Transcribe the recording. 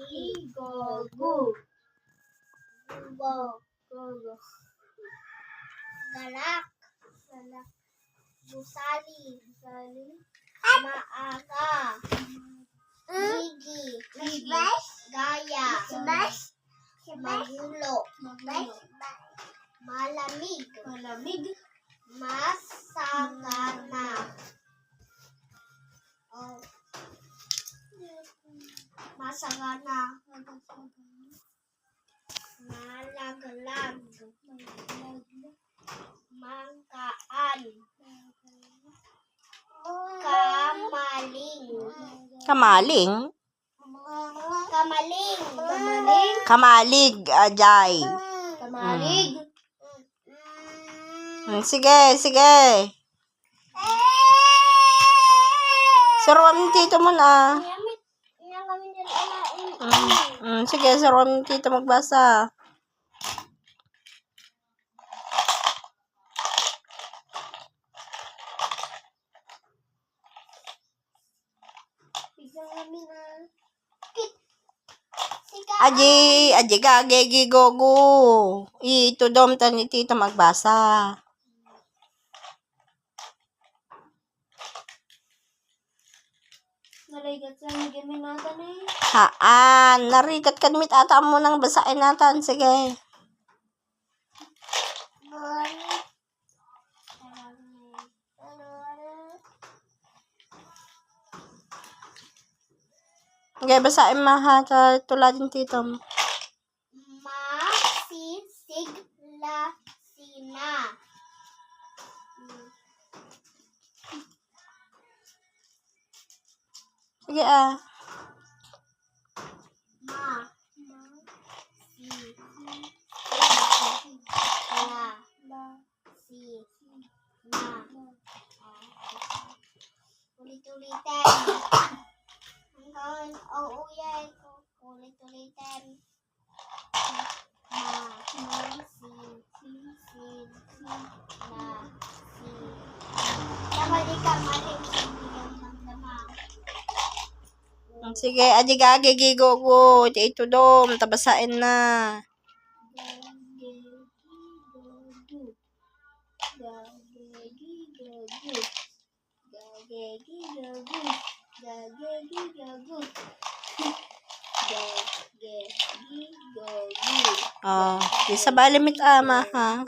Gigogu. Gogo. Galak. Gusali. Maaga. Gigi. Gaya. Magulo. Malamig. Masagana. Masagana. Malaglag. Mangkaan. Kamaling. Kamalig, Ajay. Kamalig. Sige. Saruan mo tito mo na. Sige, saruan mo tito magbasa. Aji gage gigogo. Ito dom tani tito magbasa. Narigat sa gamin natin eh. Haan, narigat kan mit ata mo nang basain natin. Sige. Okay, basain mo ha. Tuladin tito. Masisiglasina. Sige Ulit-ulitin. Hanggang uuyan ko. Ulit-ulitin. Sige, aji gage gigogo. Ito dom, tabasain na. Di sa balimit ama ha.